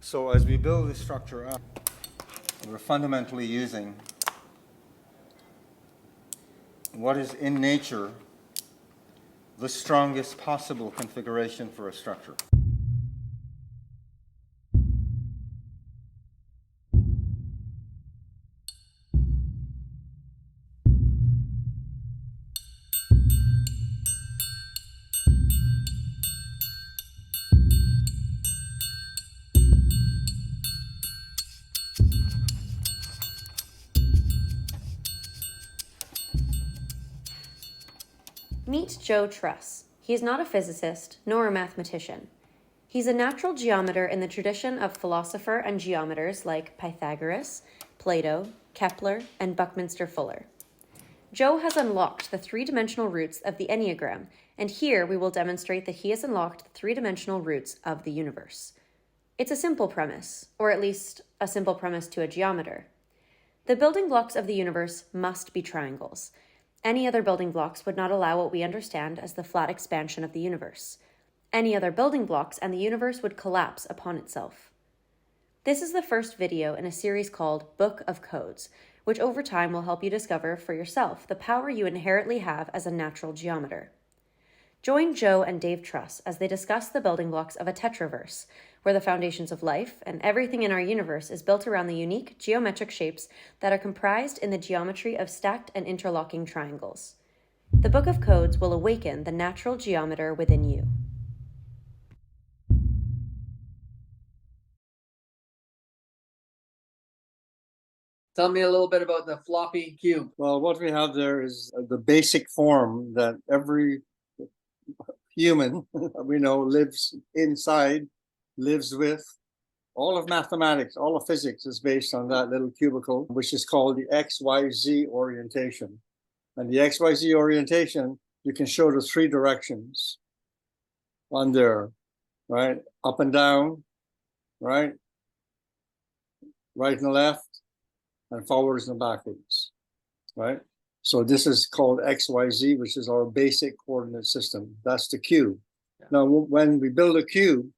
So as we build this structure up, we're fundamentally using what is in nature the strongest possible configuration for a structure. Meet Joe Truss. He is not a physicist, nor a mathematician. He's a natural geometer in the tradition of philosopher and geometers like Pythagoras, Plato, Kepler, and Buckminster Fuller. Joe has unlocked the three-dimensional roots of the Enneagram, and here we will demonstrate that he has unlocked the three-dimensional roots of the universe. It's a simple premise, or at least a simple premise to a geometer. The building blocks of the universe must be triangles. Any other building blocks would not allow what we understand as the flat expansion of the universe. Any other building blocks and the universe would collapse upon itself. This is the first video in a series called Book of Codes, which over time will help you discover for yourself the power you inherently have as a natural geometer. Join Joe and Dave Truss as they discuss the building blocks of a tetraverse, where the foundations of life and everything in our universe is built around the unique geometric shapes that are comprised in the geometry of stacked and interlocking triangles. The Book of Codes will awaken the natural geometer within you. Tell me a little bit about the floppy cube. Well, what we have there is the basic form that every human we know lives inside, lives with. All of mathematics, all of physics is based on that little cubicle, which is called the XYZ orientation. And the XYZ orientation, you can show the three directions on there, right? Up and down, right? Right and left, and forwards and backwards, right? So this is called XYZ, which is our basic coordinate system. That's the cube. Yeah. Now, when we build a cube,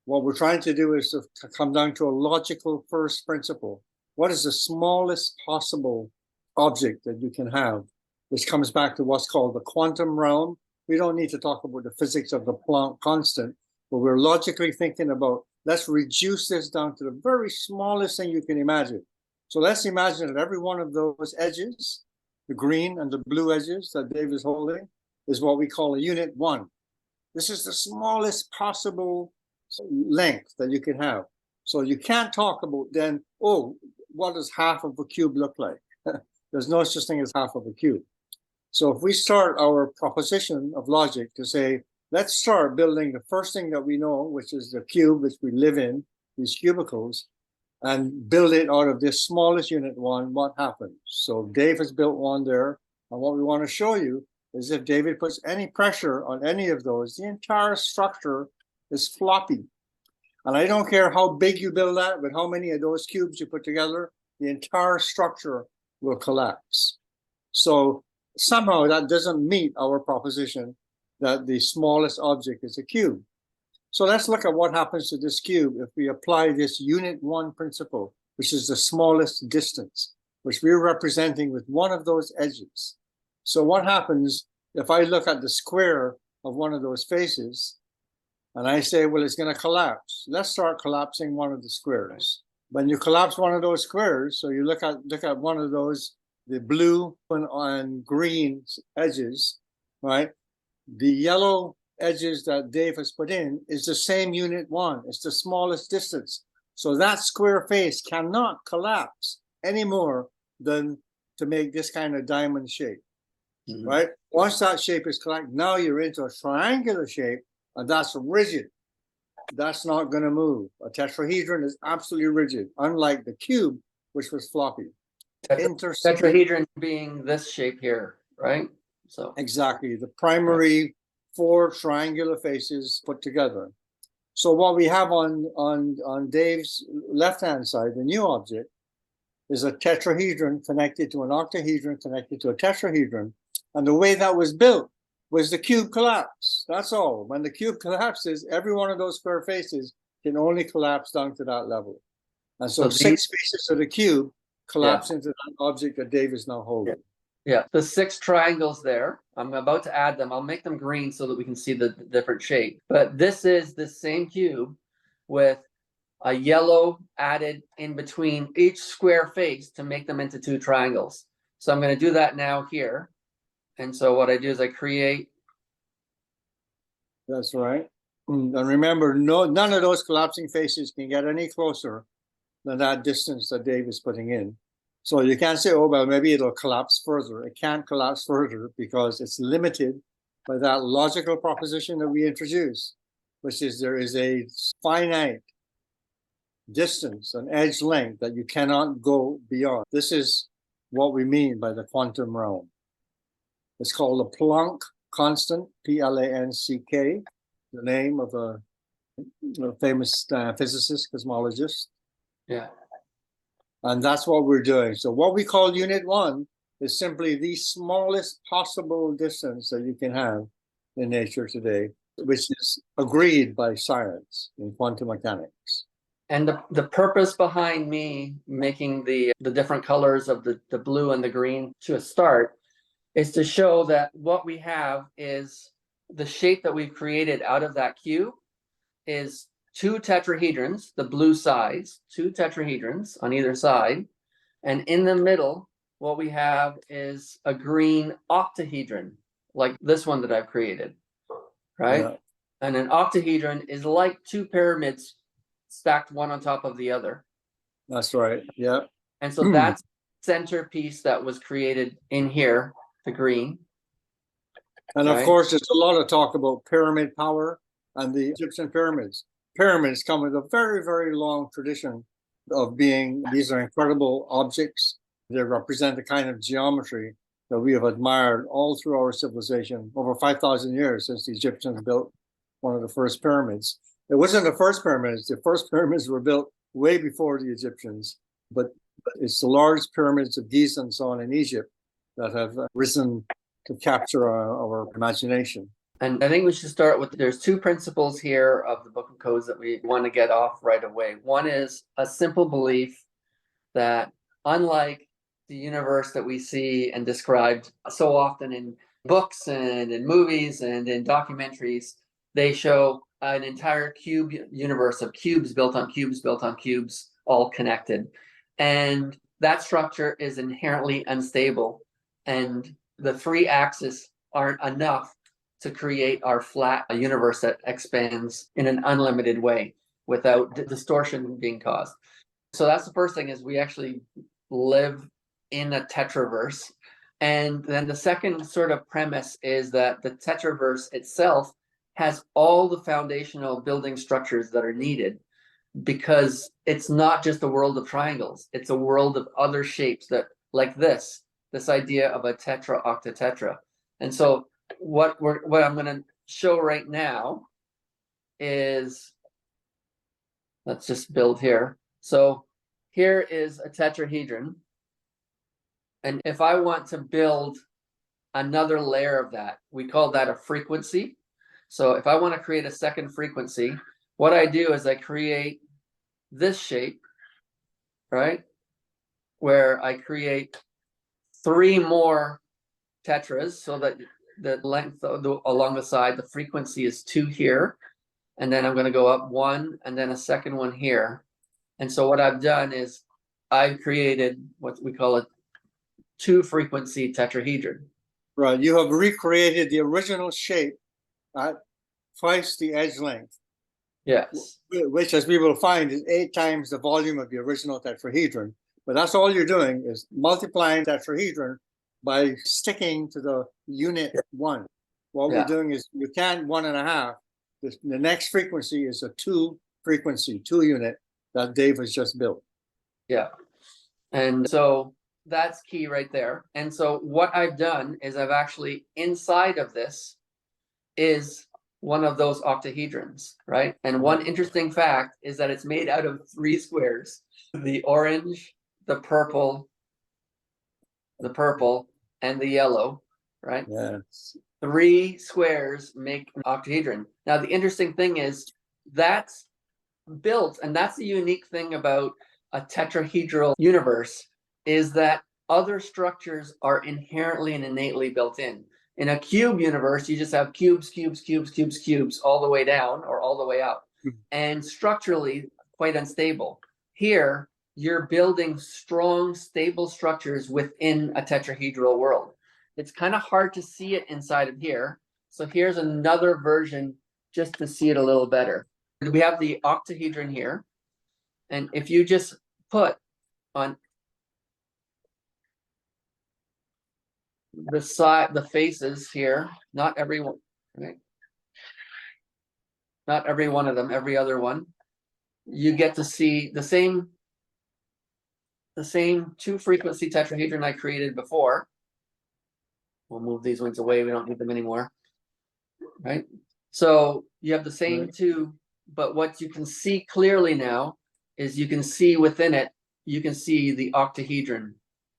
what we're trying to do is to come down to a logical first principle. What is the smallest possible object that you can have? Which comes back to what's called the quantum realm. We don't need to talk about the physics of the Planck constant, but we're logically thinking about, let's reduce this down to the very smallest thing you can imagine. So let's imagine that every one of those edges, the green and the blue edges that Dave is holding, is what we call a unit one. This is the smallest possible length that you can have. So you can't talk about then, oh, what does half of a cube look like? There's no such thing as half of a cube. So if we start our proposition of logic to say, let's start building the first thing that we know, which is the cube which we live in, these cubicles, and build it out of this smallest unit one, what happens? So Dave has built one there, and what we want to show you is if David puts any pressure on any of those, the entire structure is floppy. And I don't care how big you build that, but how many of those cubes you put together, the entire structure will collapse. So somehow that doesn't meet our proposition that the smallest object is a cube. So let's look at what happens to this cube if we apply this unit one principle, which is the smallest distance, which we're representing with one of those edges. So what happens if I look at the square of one of those faces and I say, well, it's going to collapse. Let's start collapsing one of the squares. When you collapse one of those squares, so you look at one of those, the blue and green edges, right? The yellow edges that Dave has put in is the same unit one. It's the smallest distance. So that square face cannot collapse any more than to make this kind of diamond shape, right? Once that shape is correct, now you're into a triangular shape, and that's rigid. That's not going to move. A tetrahedron is absolutely rigid, unlike the cube, which was floppy. Tetrahedron being this shape here, right? So exactly, the primary four triangular faces put together. So what we have on Dave's left-hand side, the new object, is a tetrahedron connected to an octahedron connected to a tetrahedron. And the way that was built was the cube collapse. That's all. When the cube collapses, every one of those square faces can only collapse down to that level. And so, So six pieces of the cube collapse Yeah. into that object that Dave is now holding. Yeah, the 6 triangles there, I'm about to add them. I'll make them green so that we can see the different shape. But this is the same cube with a yellow added in between each square face to make them into 2 triangles. So I'm going to do that now here. And so what I do is I create. That's right. And remember, none of those collapsing faces can get any closer than that distance that Dave is putting in. So you can't say, oh, well, maybe it'll collapse further. It can't collapse further because it's limited by that logical proposition that we introduced, which is there is a finite distance, an edge length that you cannot go beyond. This is what we mean by the quantum realm. It's called the Planck constant, Planck, the name of a famous physicist, cosmologist. Yeah. And that's what we're doing. So what we call unit 1 is simply the smallest possible distance that you can have in nature today, which is agreed by science in quantum mechanics. And the purpose behind me making the different colors of the blue and the green to a start is to show that what we have is the shape that we've created out of that cube is 2 tetrahedrons, the blue sides, 2 tetrahedrons on either side. And in the middle, what we have is a green octahedron, like this one that I've created, right? Yeah. And an octahedron is like 2 pyramids stacked one on top of the other. That's right. Yeah. And so that's centerpiece that was created in here, the green. And of Right. course, there's a lot of talk about pyramid power and the Egyptian pyramids. Pyramids come with a very, very long tradition of being, these are incredible objects. They represent the kind of geometry that we have admired all through our civilization over 5,000 years since the Egyptians built one of the first pyramids. It wasn't the first pyramids. The first pyramids were built way before the Egyptians, but it's the large pyramids of Giza and so on in Egypt that have risen to capture our imagination. And I think we should start with, there's 2 principles here of the Book of Codes that we want to get off right away. One is a simple belief that unlike the universe that we see and described so often in books and in movies and in documentaries, they show an entire cube universe of cubes built on cubes, built on cubes, all connected. And that structure is inherently unstable. And the 3 axes aren't enough to create our flat universe that expands in an unlimited way without distortion being caused. So that's the first thing, is we actually live in a tetraverse. And then the second sort of premise is that the tetraverse itself has all the foundational building structures that are needed, because it's not just a world of triangles, it's a world of other shapes that, like this idea of a tetra octatetra. And so what I'm going to show right now is, let's just build here. So here is a tetrahedron. And if I want to build another layer of that, we call that a frequency. So if I want to create a second frequency, what I do is I create this shape, right? Where I create 3 more tetras, so that the length along the side, the frequency is 2 here. And then I'm going to go up 1 and then a second one here. And so what I've done is I've created what we call a 2 frequency tetrahedron. Right. You have recreated the original shape at twice the edge length. Yes. Which, as we will find, is 8 times the volume of the original tetrahedron. But that's all you're doing, is multiplying tetrahedron by sticking to the unit 1. What we're doing is, you can't 1.5. The next frequency is a 2 frequency, 2 unit that Dave has just built. Yeah. And so that's key right there. And so what I've done is I've actually, inside of this is one of those octahedrons, right? And one interesting fact is that it's made out of 3 squares: the orange, the purple, and the yellow, right? Yes. 3 squares make an octahedron. Now, the interesting thing is that's built, and that's the unique thing about a tetrahedral universe, is that other structures are inherently and innately built in. In a cube universe, you just have cubes, cubes, cubes, cubes, cubes all the way down or all the way up, and structurally quite unstable. Here, you're building strong, stable structures within a tetrahedral world. It's kind of hard to see it inside of here. So here's another version just to see it a little better. We have the octahedron here. And if you just put on the side, the faces here, not every one, right? Not every one of them, every other one, you get to see the same two frequency tetrahedron I created before. We'll move these ones away. We don't need them anymore. Right? So you have the same two, but what you can see clearly now is you can see within it, you can see the octahedron.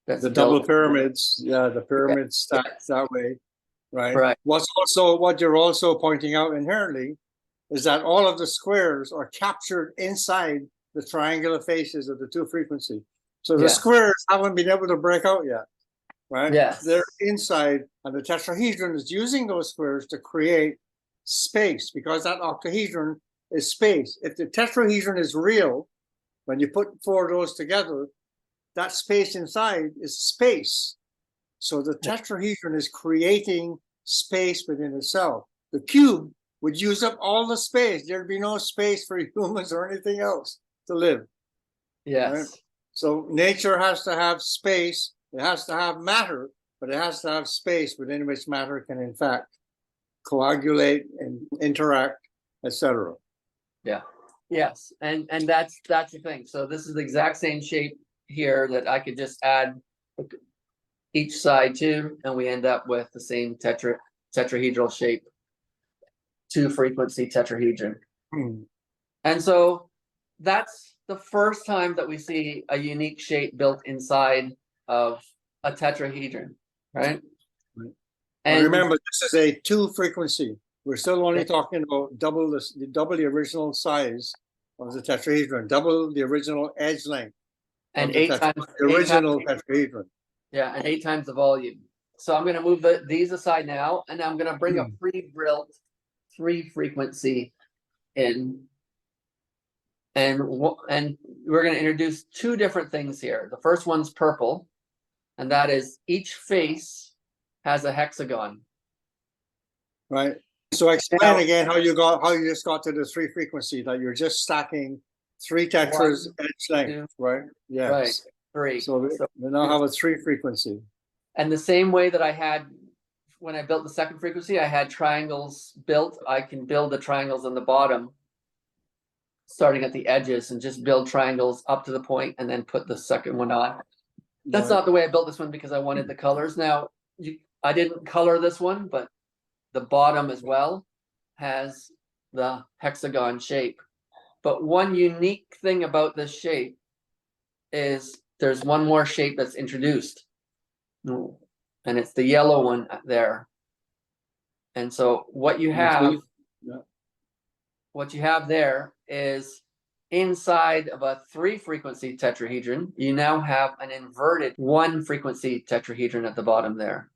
That's the double pyramids. Yeah, the pyramids stacked that way. Right. Right. What you're also pointing out inherently is that all of the squares are captured inside the triangular faces of the two frequency. So the squares haven't been able to break out yet. Right? Yes. They're inside, and the tetrahedron is using those squares to create space, because that octahedron is space. If the tetrahedron is real, when you put four of those together, that space inside is space. So the tetrahedron is creating space within itself. The cube would use up all the space. There'd be no space for humans or anything else to live. Yes. Right? So nature has to have space. It has to have matter, but it has to have space within which matter can, in fact, coagulate and interact, etc. Yeah. Yes. And that's the thing. So this is the exact same shape here that I could just add each side to, and we end up with the same tetrahedral shape, two frequency tetrahedron. And so that's the first time that we see a unique shape built inside of a tetrahedron, right? And remember, this is a two frequency. We're still only talking about double the original size of the tetrahedron, double the original edge length, and the original tetrahedron. Yeah, and 8 times the volume. So I'm going to move these aside now, and I'm going to bring a pre-built 3 frequency in. And we're going to introduce 2 different things here. The first one's purple, and that is each face has a hexagon. Right. So explain again how you just got to the 3 frequency, that you're just stacking 3 tetras edge length, right? Yes. Right. 3. So we now have a 3 frequency. And the same way that I had when I built the 2nd frequency, I had triangles built. I can build the triangles on the bottom, starting at the edges, and just build triangles up to the point and then put the second one on. That's not the way I built this one, because I wanted the colors. Now, I didn't color this one, but the bottom as well has the hexagon shape. But one unique thing about this shape is there's one more shape that's introduced, and it's the yellow one there. And so what you have there is, inside of a 3 frequency tetrahedron, you now have an inverted 1 frequency tetrahedron at the bottom there.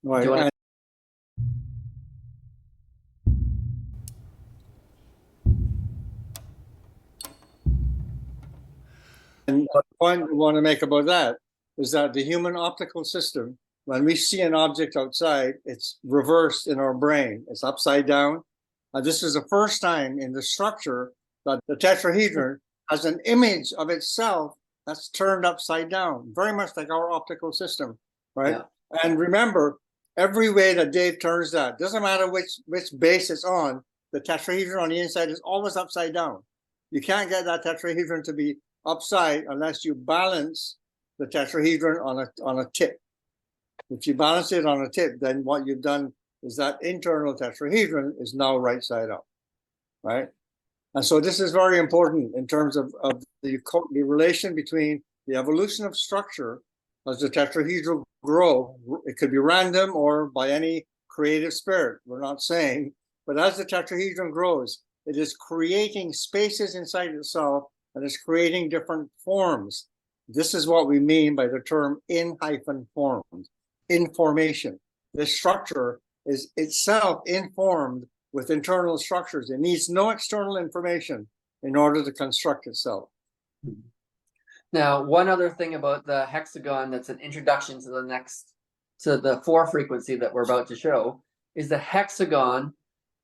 Right. And the point we want to make about that is that the human optical system, when we see an object outside, it's reversed in our brain. It's upside down. And this is the first time in the structure that the tetrahedron has an image of itself that's turned upside down, very much like our optical system, right? Yeah. And remember, every way that Dave turns that, doesn't matter which base it's on, the tetrahedron on the inside is always upside down. You can't get that tetrahedron to be upside unless you balance the tetrahedron on a tip. If you balance it on a tip, then what you've done is that internal tetrahedron is now right side up, right? And so this is very important in terms of the relation between the evolution of structure as the tetrahedral grow. It could be random or by any creative spirit, we're not saying, but as the tetrahedron grows, it is creating spaces inside itself, and it's creating different forms. This is what we mean by the term in-formed, information. This structure is itself informed with internal structures. It needs no external information in order to construct itself. Now, one other thing about the hexagon that's an introduction to the 4 frequency that we're about to show is the hexagon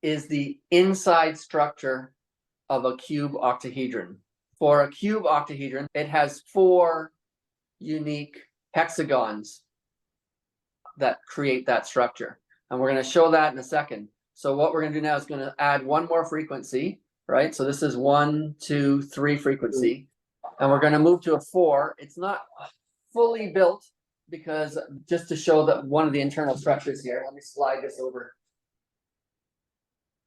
is the inside structure of a cube octahedron. For a cube octahedron, it has 4 unique hexagons that create that structure. And we're going to show that in a second. So what we're going to do now is going to add one more frequency, right? So this is 1, 2, 3 frequency. And we're going to move to a 4. It's not fully built because just to show that one of the internal structures here, let me slide this over.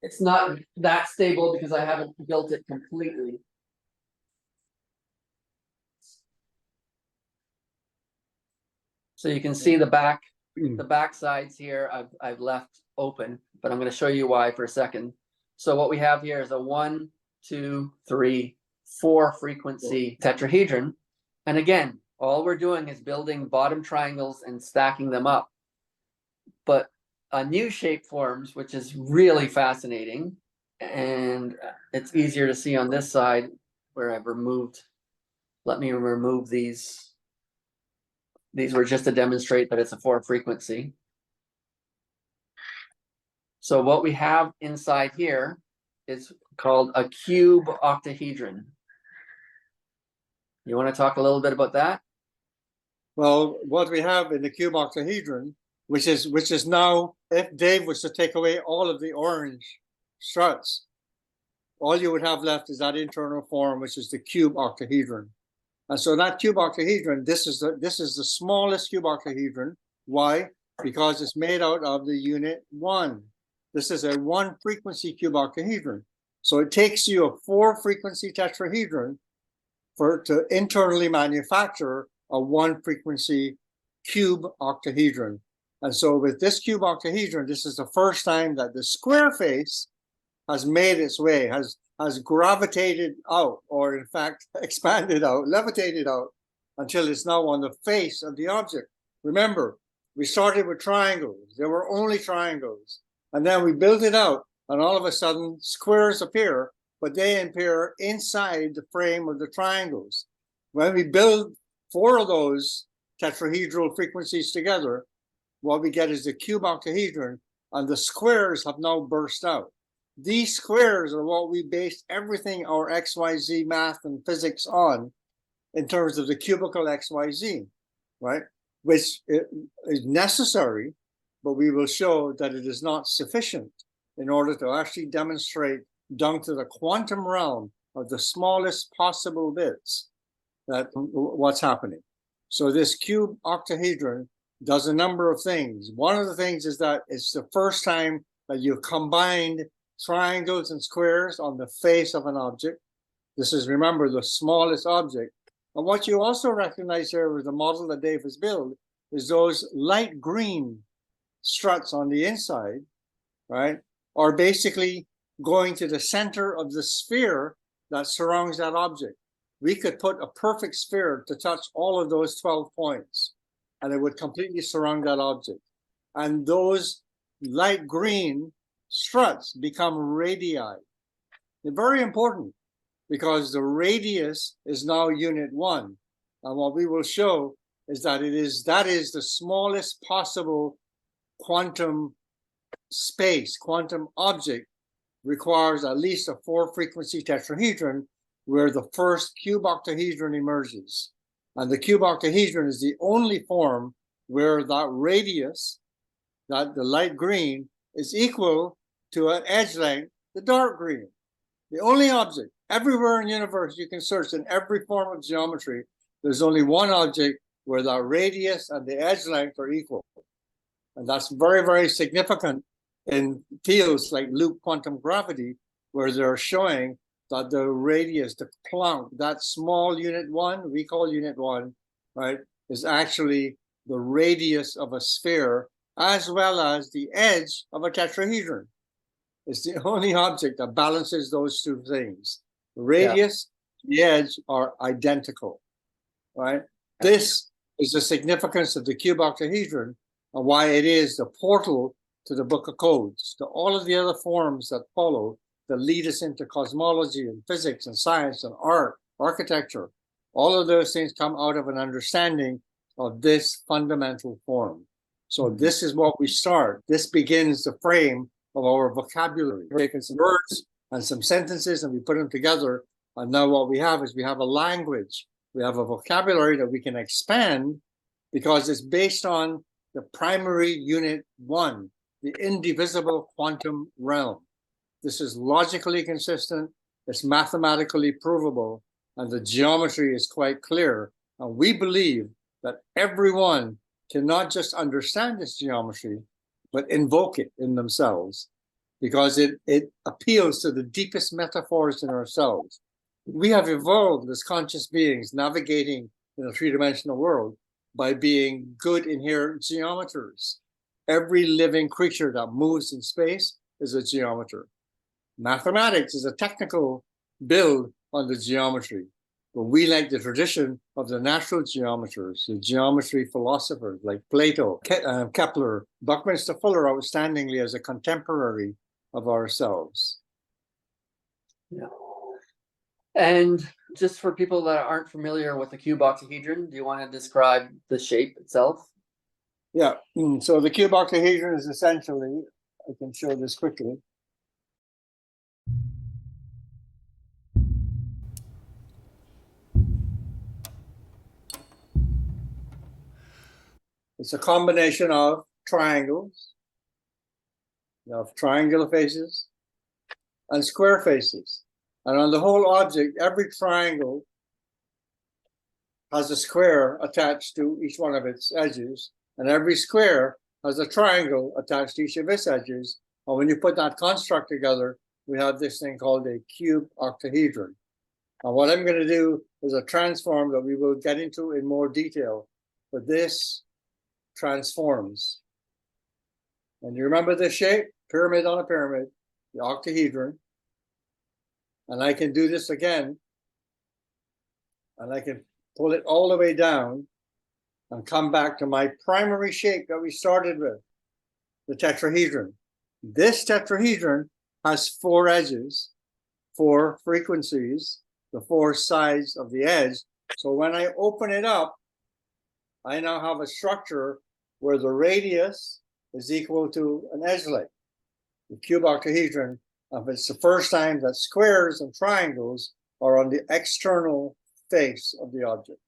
It's not that stable because I haven't built it completely. So you can see the back sides here I've left open, but I'm going to show you why for a second. So what we have here is a 1, 2, 3, 4 frequency tetrahedron. And again, all we're doing is building bottom triangles and stacking them up. But a new shape forms, which is really fascinating. And it's easier to see on this side where I've removed. Let me remove these. These were just to demonstrate that it's a 4 frequency. So what we have inside here is called a cube octahedron. You want to talk a little bit about that? Well, what we have in the cube octahedron, which is now, if Dave was to take away all of the orange struts, all you would have left is that internal form, which is the cube octahedron. And so that cube octahedron, this is the smallest cube octahedron. Why? Because it's made out of the unit 1. This is a 1 frequency cube octahedron. So it takes you a 4 frequency tetrahedron to internally manufacture a 1 frequency cube octahedron. And so with this cube octahedron, this is the first time that the square face has made its way, has gravitated out, or in fact expanded out, levitated out, until it's now on the face of the object. Remember, we started with triangles. There were only triangles. And then we built it out, and all of a sudden squares appear, but they appear inside the frame of the triangles. When we build 4 of those tetrahedral frequencies together, what we get is the cube octahedron, and the squares have now burst out. These squares are what we base everything our XYZ math and physics on in terms of the cubical XYZ, right? Which is necessary, but we will show that it is not sufficient in order to actually demonstrate down to the quantum realm of the smallest possible bits that what's happening. So this cube octahedron does a number of things. One of the things is that it's the first time that you've combined triangles and squares on the face of an object. This is, remember, the smallest object. And what you also recognize here with the model that Dave has built is those light green struts on the inside, right, are basically going to the center of the sphere that surrounds that object. We could put a perfect sphere to touch all of those 12 points, and it would completely surround that object. And those light green struts become radii. They're very important because the radius is now unit 1. And what we will show is that that is the smallest possible quantum space, quantum object requires at least a 4 frequency tetrahedron where the first cube octahedron emerges. And the cube octahedron is the only form where that radius, that the light green, is equal to an edge length, the dark green. The only object, everywhere in the universe you can search in every form of geometry, there's only one object where the radius and the edge length are equal. And that's very, very significant in fields like loop quantum gravity, where they're showing that the radius, the Planck, that small unit 1, we call unit 1, right, is actually the radius of a sphere as well as the edge of a tetrahedron. It's the only object that balances those two things. The radius, the edge are identical, right? This is the significance of the cube octahedron and why it is the portal to the book of codes, to all of the other forms that follow that lead us into cosmology and physics and science and art, architecture. All of those things come out of an understanding of this fundamental form. So this is what we start. This begins the frame of our vocabulary. We're taking some words and some sentences and we put them together. And now what we have is we have a language. We have a vocabulary that we can expand because it's based on the primary unit one, the indivisible quantum realm. This is logically consistent, it's mathematically provable, and the geometry is quite clear. And we believe that everyone can not just understand this geometry, but invoke it in themselves because it appeals to the deepest metaphors in ourselves. We have evolved as conscious beings navigating in a three-dimensional world by being good inherent geometers. Every living creature that moves in space is a geometer. Mathematics is a technical build on the geometry, but we like the tradition of the natural geometers, the geometry philosophers like Plato, Kepler, Buckminster Fuller outstandingly as a contemporary of ourselves. Yeah. And just for people that aren't familiar with the cube octahedron, do you want to describe the shape itself? Yeah, so the cube octahedron is essentially, I can show this quickly. It's a combination of triangles, of triangular faces, and square faces. And on the whole object, every triangle has a square attached to each one of its edges, and every square has a triangle attached to each of its edges. And when you put that construct together, we have this thing called a cube octahedron. And what I'm going to do is a transform that we will get into in more detail, but this transforms. And you remember this shape? Pyramid on a pyramid, the octahedron. And I can do this again. And I can pull it all the way down and come back to my primary shape that we started with, the tetrahedron. This tetrahedron has four edges, four frequencies, the four sides of the edge. So when I open it up, I now have a structure where the radius is equal to an edge length. The cube octahedron, it's the first time that squares and triangles are on the external face of the object.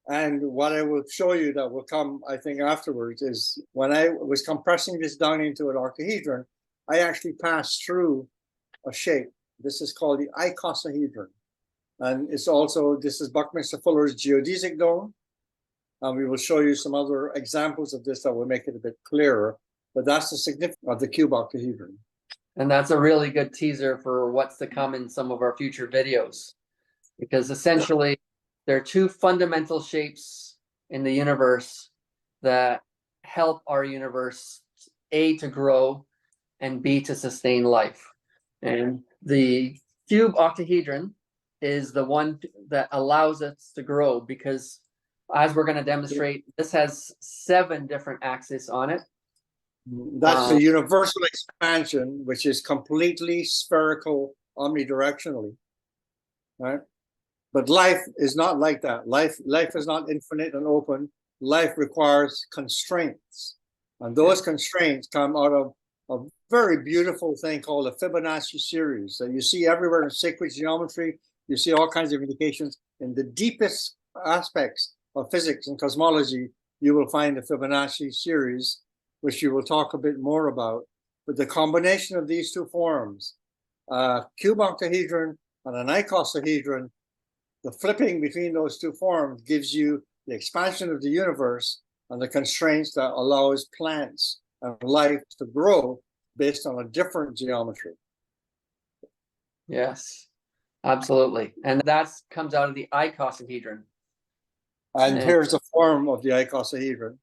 And what I will show you that will come, I think, afterwards is when I was compressing this down into an octahedron, I actually passed through a shape. This is called the icosahedron. And it's also, this is Buckminster Fuller's geodesic dome. And we will show you some other examples of this that will make it a bit clearer. But that's the significance of the cube octahedron. And that's a really good teaser for what's to come in some of our future videos. Because essentially, there are two fundamental shapes in the universe that help our universe, A, to grow, and B, to sustain life. And the cube octahedron is the one that allows us to grow because, as we're going to demonstrate, this has 7 different axes on it. That's the universal expansion, which is completely spherical omnidirectionally, right? But life is not like that. Life is not infinite and open. Life requires constraints. And those constraints come out of a very beautiful thing called the Fibonacci series that you see everywhere in sacred geometry. You see all kinds of indications in the deepest aspects of physics and cosmology. You will find the Fibonacci series, which you will talk a bit more about. But the combination of these two forms, cube octahedron and an icosahedron, the flipping between those two forms gives you the expansion of the universe and the constraints that allows plants and life to grow based on a different geometry. Yes, absolutely. And that comes out of the icosahedron. And here's a form of the icosahedron.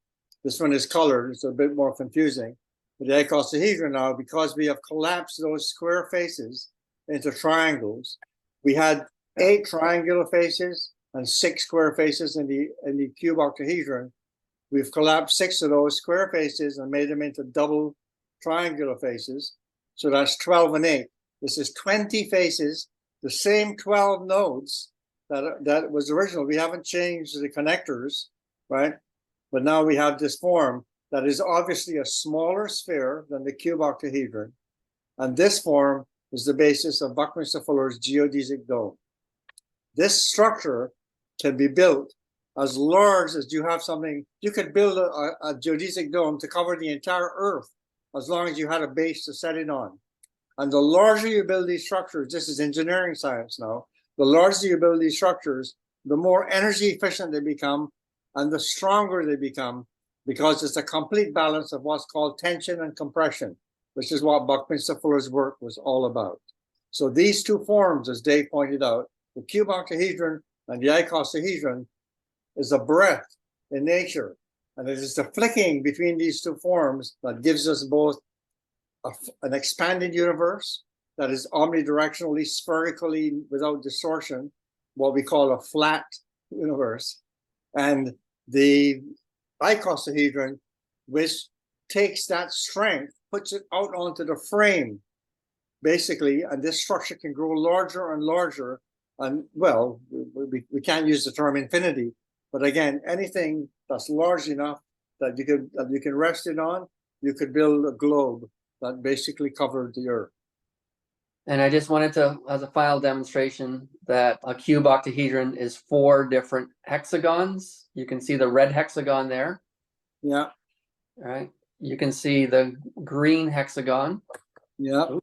This one is colored, it's a bit more confusing. with the icosahedron now, because we have collapsed those square faces into triangles, we had 8 triangular faces and 6 square faces in the cube octahedron. We've collapsed 6 of those square faces and made them into double triangular faces. So that's 12 and 8. This is 20 faces, the same 12 nodes that was original. We haven't changed the connectors, right? But now we have this form that is obviously a smaller sphere than the cube octahedron. And this form is the basis of Buckminster Fuller's geodesic dome. This structure can be built as large as you have something. You could build a geodesic dome to cover the entire Earth as long as you had a base to set it on. And the larger you build these structures, this is engineering science now, the larger you build these structures, the more energy efficient they become and the stronger they become, because it's a complete balance of what's called tension and compression, which is what Buckminster Fuller's work was all about. So these two forms, as Dave pointed out, the cube octahedron and the icosahedron, is a breath in nature. And it is the flicking between these two forms that gives us both an expanded universe that is omnidirectionally, spherically, without distortion, what we call a flat universe, and the icosahedron, which takes that strength, puts it out onto the frame, basically, and this structure can grow larger and larger. And well, we can't use the term infinity, but again, anything that's large enough that you can rest it on, you could build a globe that basically covered the Earth. And I just wanted to, as a final demonstration, that a cube octahedron is 4 different hexagons. You can see the red hexagon there. Yeah. All right. You can see the green hexagon. Yeah.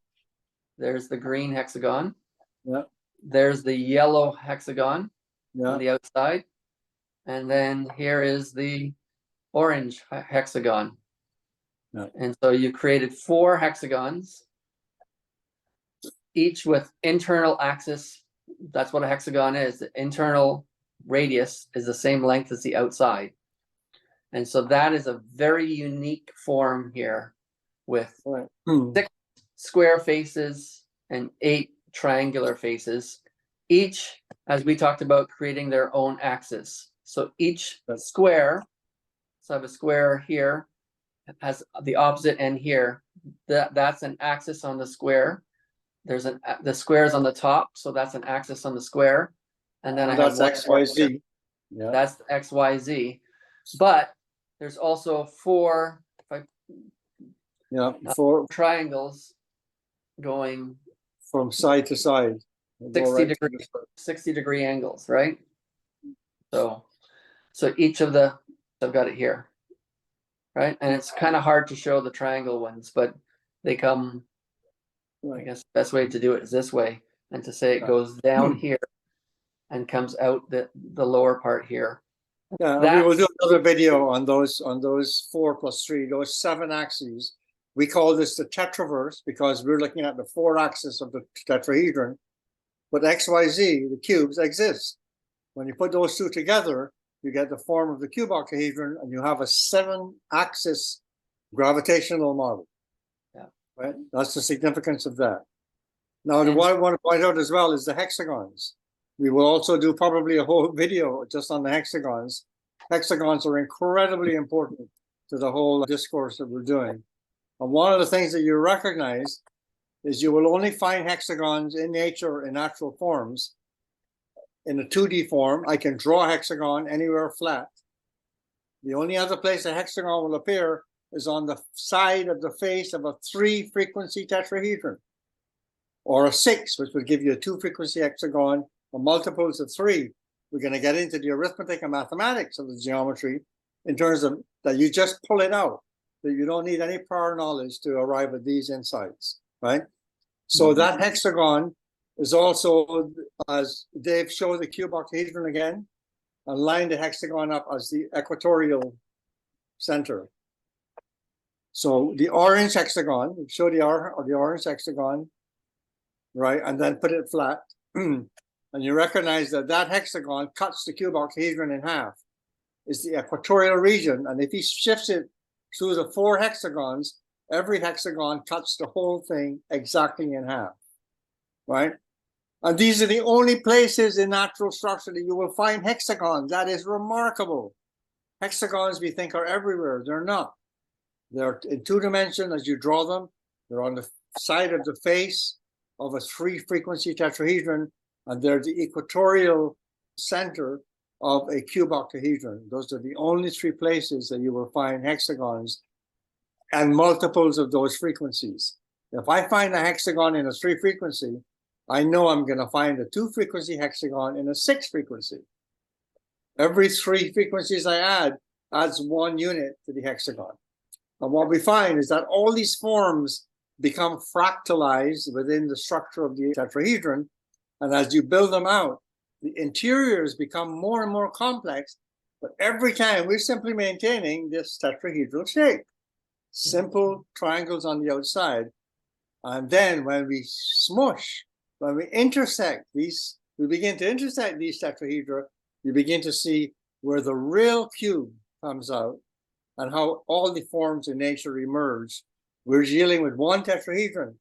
There's the green hexagon. Yeah. There's the yellow hexagon on Yeah. the outside. And then here is the orange hexagon. Yeah. And so you created 4 hexagons, each with internal axis. That's what a hexagon is. The internal radius is the same length as the outside. And so that is a very unique form here with 6 square faces and 8 triangular faces, each, as we talked about, creating their own axis. So each square, so I have a square here, has the opposite end here. That's an axis on the square. There's the square is on the top, so that's an axis on the square. And then that's XYZ. Yeah. That's the XYZ. But there's also 4 triangles going from side to side. 60 degree angles, right? So each of I've got it here, right? And it's kind of hard to show the triangle ones, but they come, I guess the best way to do it is this way, and to say it goes down here and comes out the lower part here. Yeah, we will do another video on those 4 plus 3, those 7 axes. We call this the Tetraverse because we're looking at the 4 axes of the tetrahedron. But XYZ, the cubes, exist. When you put those 2 together, you get the form of the cube octahedron, and you have a 7-axis gravitational model. Yeah. Right? That's the significance of that. Now, what I want to point out as well is the hexagons. We will also do probably a whole video just on the hexagons. Hexagons are incredibly important to the whole discourse that we're doing. And one of the things that you recognize is you will only find hexagons in nature in natural forms. In a 2D form, I can draw a hexagon anywhere flat. The only other place a hexagon will appear is on the side of the face of a 3-frequency tetrahedron, or a 6, which would give you a 2-frequency hexagon, or multiples of 3. We're going to get into the arithmetic and mathematics of the geometry in terms of that you just pull it out, that you don't need any prior knowledge to arrive at these insights, right? So that hexagon is also, as Dave showed the cube octahedron again, and line the hexagon up as the equatorial center. So the orange hexagon, show the orange hexagon, right, and then put it flat. And you recognize that that hexagon cuts the cube octahedron in half. It's the equatorial region, and if he shifts it through the 4 hexagons, every hexagon cuts the whole thing exactly in half, right? And these are the only places in natural structure that you will find hexagons. That is remarkable. Hexagons we think are everywhere. They're not. They're in two dimensions as you draw them. They're on the side of the face of a 3-frequency tetrahedron, and they're the equatorial center of a cube octahedron. Those are the only 3 places that you will find hexagons and multiples of those frequencies. If I find a hexagon in a 3-frequency, I know I'm going to find a 2-frequency hexagon in a 6-frequency. Every 3 frequencies I add adds 1 unit to the hexagon. And what we find is that all these forms become fractalized within the structure of the tetrahedron. And as you build them out, the interiors become more and more complex. But every time we're simply maintaining this tetrahedral shape. Simple triangles on the outside. And then when we smush, when we intersect these, we begin to intersect these tetrahedra, you begin to see where the real cube comes out and how all the forms in nature emerge. We're dealing with one tetrahedron,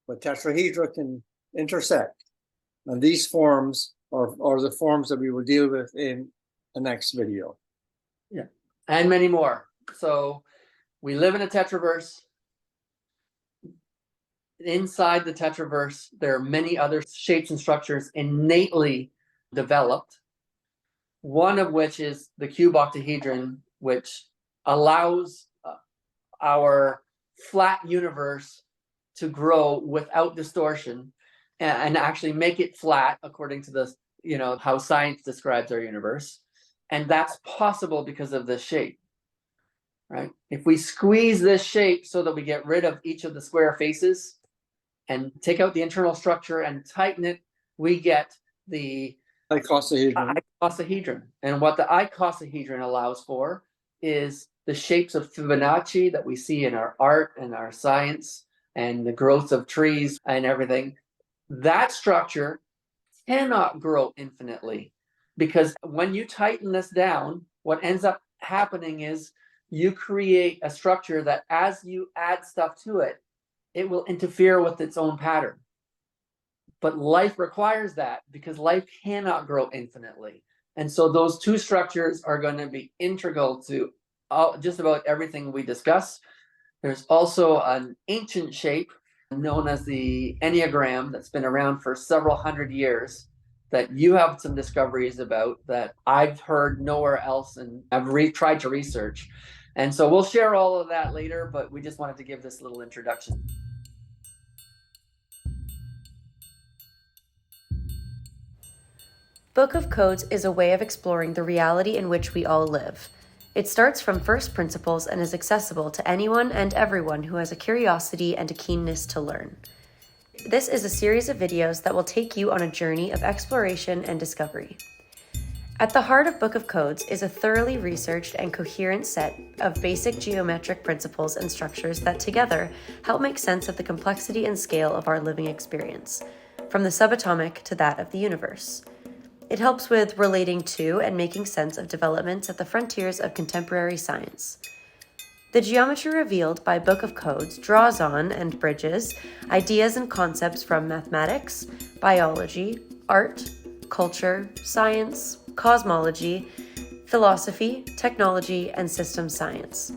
but tetrahedra can intersect. And these forms are the forms that we will deal with in the next video. Yeah, and many more. So we live in a tetraverse. Inside the tetraverse, there are many other shapes and structures innately developed. One of which is the cube octahedron, which allows our flat universe to grow without distortion and actually make it flat according to the, how science describes our universe. And that's possible because of this shape, right? If we squeeze this shape so that we get rid of each of the square faces and take out the internal structure and tighten it, we get the icosahedron. And what the icosahedron allows for is the shapes of Fibonacci that we see in our art and our science and the growth of trees and everything. That structure cannot grow infinitely, because when you tighten this down, what ends up happening is you create a structure that as you add stuff to it, it will interfere with its own pattern. But life requires that because life cannot grow infinitely. And so those two structures are going to be integral to just about everything we discuss. There's also an ancient shape known as the Enneagram that's been around for several hundred years that you have some discoveries about that I've heard nowhere else and I've tried to research. And so we'll share all of that later, but we just wanted to give this little introduction. Book of Codes is a way of exploring the reality in which we all live. It starts from first principles and is accessible to anyone and everyone who has a curiosity and a keenness to learn. This is a series of videos that will take you on a journey of exploration and discovery. At the heart of Book of Codes is a thoroughly researched and coherent set of basic geometric principles and structures that together help make sense of the complexity and scale of our living experience, from the subatomic to that of the universe. It helps with relating to and making sense of developments at the frontiers of contemporary science. The geometry revealed by Book of Codes draws on and bridges ideas and concepts from mathematics, biology, art, culture, science, cosmology, philosophy, technology, and systems science.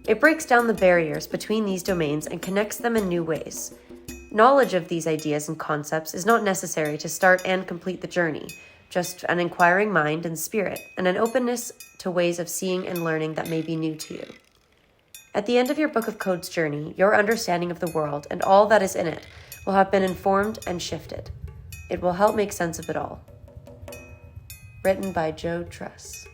It breaks down the barriers between these domains and connects them in new ways. Knowledge of these ideas and concepts is not necessary to start and complete the journey, just an inquiring mind and spirit, and an openness to ways of seeing and learning that may be new to you. At the end of your Book of Codes journey, your understanding of the world and all that is in it will have been informed and shifted. It will help make sense of it all. Written by Joe Truss.